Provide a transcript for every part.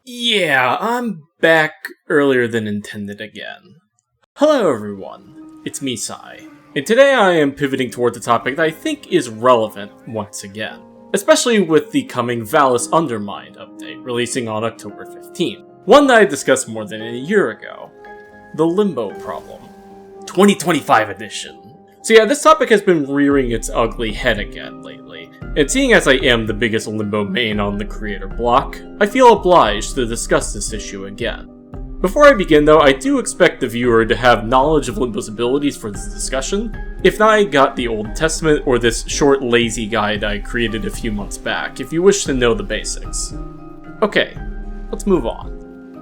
Yeah, I'm back earlier than intended again. Hello everyone, it's me, Sci, and today I am pivoting towards a topic that I think is relevant once again, especially with the coming Valis Undermined update releasing on October 15th, one that I discussed more than a year ago, the Limbo Problem, 2025 edition. So yeah, this topic has been rearing its ugly head again lately, and seeing as I am the biggest Limbo main on the creator block, I feel obliged to discuss this issue again. Before I begin though, I do expect the viewer to have knowledge of Limbo's abilities for this discussion. If not, I got the Old Testament or this short lazy guide I created a few months back if you wish to know the basics. Okay, let's move on.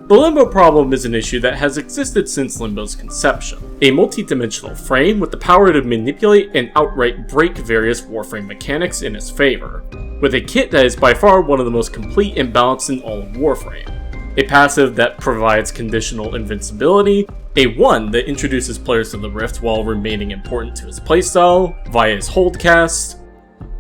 The Limbo Problem is an issue that has existed since Limbo's conception. A multi-dimensional frame with the power to manipulate and outright break various Warframe mechanics in its favor, with a kit that is by far one of the most complete and balanced in all of Warframe. A passive that provides conditional invincibility, a 1 that introduces players to the Rift while remaining important to his playstyle via his holdcast,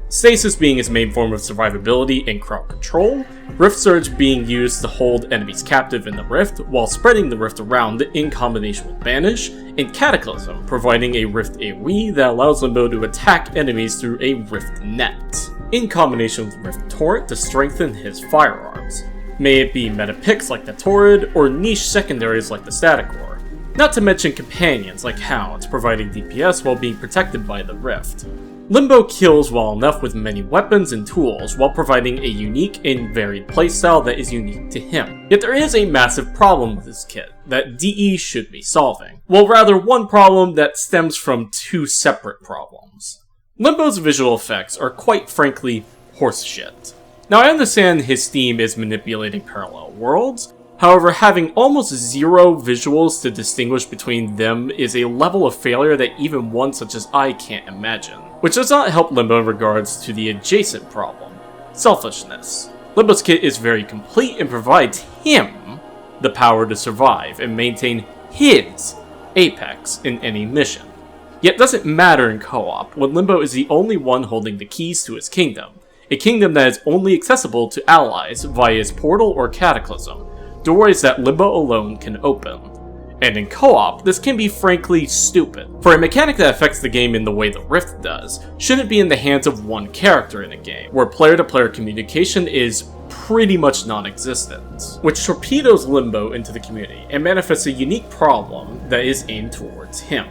Stasis being his main form of survivability and crowd control, Rift Surge being used to hold enemies captive in the Rift while spreading the Rift around in combination with Banish, and Cataclysm providing a Rift AoE that allows Limbo to attack enemies through a Rift Net, in combination with Rift Torrent to strengthen his firearms. May it be meta picks like the Torrid, or niche secondaries like the Static Ore, not to mention companions like Hounds providing DPS while being protected by the Rift. Limbo kills well enough with many weapons and tools while providing a unique and varied playstyle that is unique to him. Yet there is a massive problem with his kit that DE should be solving. Well, rather one problem that stems from two separate problems. Limbo's visual effects are quite frankly horseshit. Now I understand his theme is manipulating parallel worlds, however having almost zero visuals to distinguish between them is a level of failure that even one such as I can't imagine. Which does not help Limbo in regards to the adjacent problem, selfishness. Limbo's kit is very complete and provides him the power to survive and maintain his apex in any mission. Yet doesn't matter in co-op when Limbo is the only one holding the keys to his kingdom, a kingdom that is only accessible to allies via his portal or cataclysm, doorways that Limbo alone can open. And in co-op, this can be frankly stupid. For a mechanic that affects the game in the way the Rift does, shouldn't be in the hands of one character in a game, where player-to-player communication is pretty much non-existent, which torpedoes Limbo into the community and manifests a unique problem that is aimed towards him.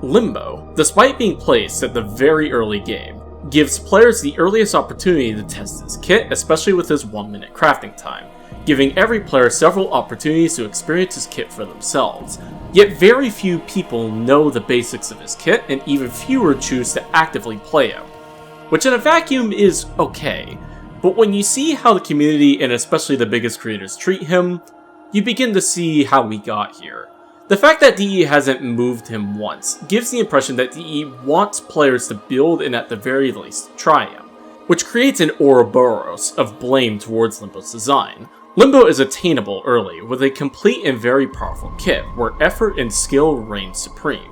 Limbo, despite being placed at the very early game, gives players the earliest opportunity to test his kit, especially with his 1-minute crafting time, giving every player several opportunities to experience his kit for themselves. Yet very few people know the basics of his kit, and even fewer choose to actively play him. Which in a vacuum is okay, but when you see how the community and especially the biggest creators treat him, you begin to see how we got here. The fact that DE hasn't moved him once gives the impression that DE wants players to build and at the very least try him, which creates an Ouroboros of blame towards Limbo's design. Limbo is attainable early with a complete and very powerful kit where effort and skill reign supreme.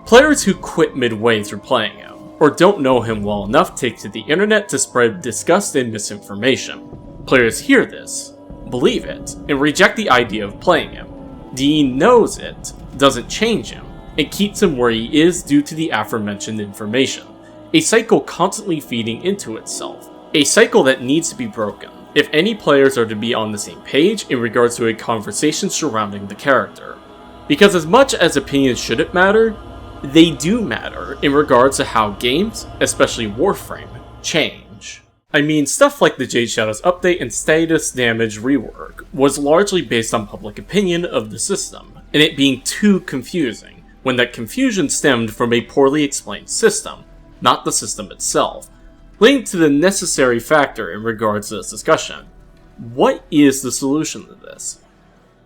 Players who quit midway through playing him, or don't know him well enough, take to the internet to spread disgust and misinformation. Players hear this, believe it, and reject the idea of playing him. DE knows it, doesn't change him, and keeps him where he is due to the aforementioned information. A cycle constantly feeding into itself. A cycle that needs to be broken if any players are to be on the same page in regards to a conversation surrounding the character. Because as much as opinions shouldn't matter, they do matter in regards to how games, especially Warframe, change. I mean, stuff like the Jade Shadows update and status damage rework was largely based on public opinion of the system, and it being too confusing, when that confusion stemmed from a poorly explained system, not the system itself, leading to the necessary factor in regards to this discussion. What is the solution to this?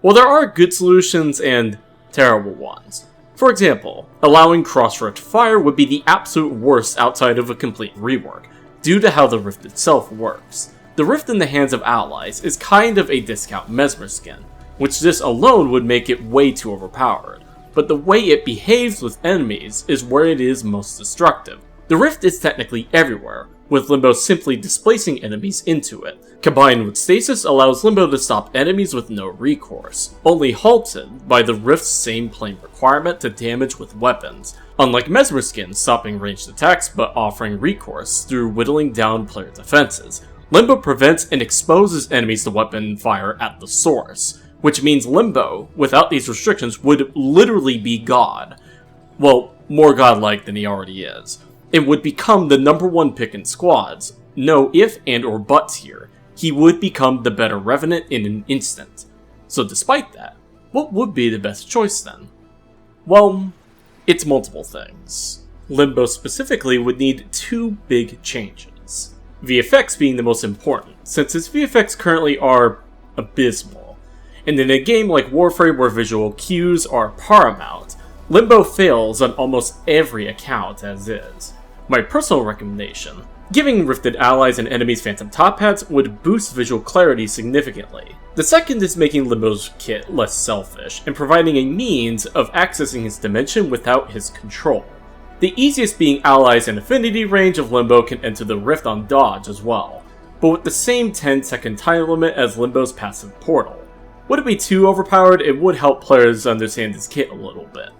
Well, there are good solutions and terrible ones. For example, allowing Crossroad to fire would be the absolute worst outside of a complete rework, due to how the Rift itself works. The Rift in the hands of allies is kind of a discount Mesmer skin, which this alone would make it way too overpowered, but the way it behaves with enemies is where it is most destructive. The Rift is technically everywhere, with Limbo simply displacing enemies into it. Combined with Stasis allows Limbo to stop enemies with no recourse, only halted by the Rift's same plane requirement to damage with weapons, unlike Mesmer Skin stopping ranged attacks but offering recourse through whittling down player defenses. Limbo prevents and exposes enemies to weapon fire at the source, which means Limbo, without these restrictions, would literally be God. Well, more godlike than he already is. It would become the #1 pick in squads. No if and or buts here. He would become the better Revenant in an instant. So despite that, what would be the best choice then? Well, it's multiple things. Limbo specifically would need 2 big changes. VFX being the most important, since its VFX currently are abysmal. And in a game like Warframe where visual cues are paramount, Limbo fails on almost every account as is. My personal recommendation: giving Rifted allies and enemies phantom top hats would boost visual clarity significantly. The second is making Limbo's kit less selfish, and providing a means of accessing his dimension without his control. The easiest being allies in affinity range of Limbo can enter the Rift on dodge as well, but with the same 10-second time limit as Limbo's passive portal. Would it be too overpowered? It would help players understand his kit a little bit.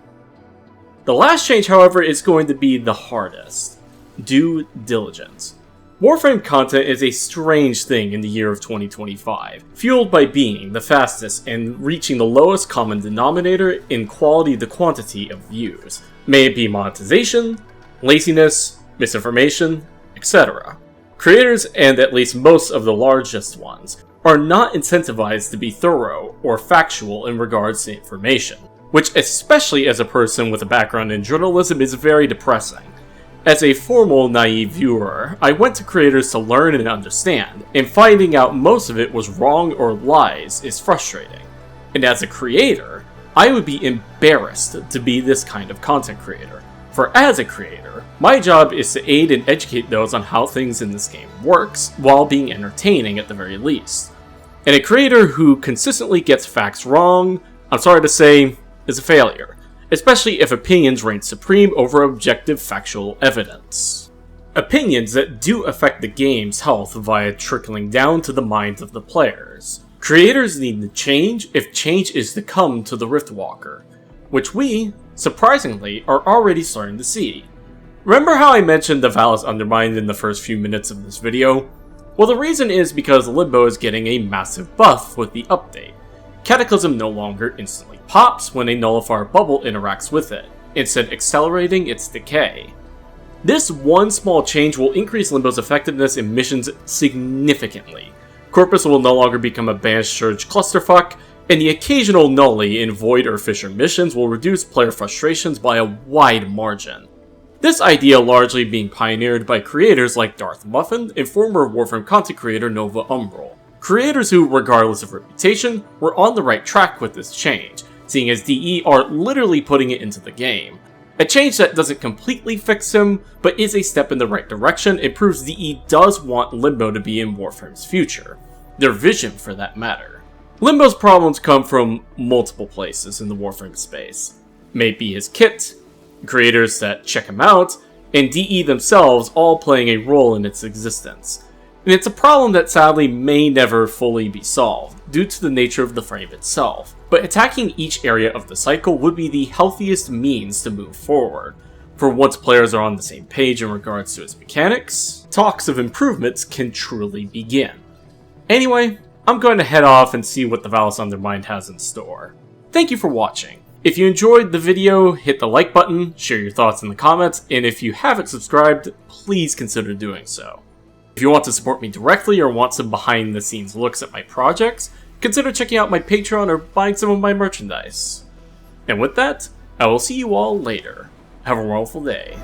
The last change, however, is going to be the hardest: due diligence. Warframe content is a strange thing in the year of 2025, fueled by being the fastest and reaching the lowest common denominator in quality to quantity of views. May it be monetization, laziness, misinformation, etc. Creators, and at least most of the largest ones, are not incentivized to be thorough or factual in regards to information, which, especially as a person with a background in journalism, is very depressing. As a formal, naive viewer, I went to creators to learn and understand, and finding out most of it was wrong or lies is frustrating. And as a creator, I would be embarrassed to be this kind of content creator. For as a creator, my job is to aid and educate those on how things in this game works, while being entertaining at the very least. And a creator who consistently gets facts wrong, I'm sorry to say, is a failure, especially if opinions reign supreme over objective factual evidence. Opinions that do affect the game's health via trickling down to the minds of the players. Creators need to change if change is to come to the Riftwalker, which we, surprisingly, are already starting to see. Remember how I mentioned the Valis Undermined in the first few minutes of this video? Well, the reason is because Limbo is getting a massive buff with the update. Cataclysm no longer instantly pops when a nullifier bubble interacts with it, instead accelerating its decay. This one small change will increase Limbo's effectiveness in missions significantly. Corpus will no longer become a banished surge clusterfuck, and the occasional nully in Void or Fissure missions will reduce player frustrations by a wide margin. This idea largely being pioneered by creators like Darth Muffin and former Warframe content creator Nova Umbral. Creators who, regardless of reputation, were on the right track with this change, seeing as DE are literally putting it into the game. A change that doesn't completely fix him, but is a step in the right direction and proves DE does want Limbo to be in Warframe's future. Their vision, for that matter. Limbo's problems come from multiple places in the Warframe space. May it be his kit, creators that check him out, and DE themselves all playing a role in its existence. And it's a problem that sadly may never fully be solved, due to the nature of the frame itself, but attacking each area of the cycle would be the healthiest means to move forward. For once players are on the same page in regards to its mechanics, talks of improvements can truly begin. Anyway, I'm going to head off and see what the Valis Undermined has in store. Thank you for watching. If you enjoyed the video, hit the like button, share your thoughts in the comments, and if you haven't subscribed, please consider doing so. If you want to support me directly or want some behind the scenes looks at my projects, consider checking out my Patreon or buying some of my merchandise. And with that, I will see you all later. Have a wonderful day.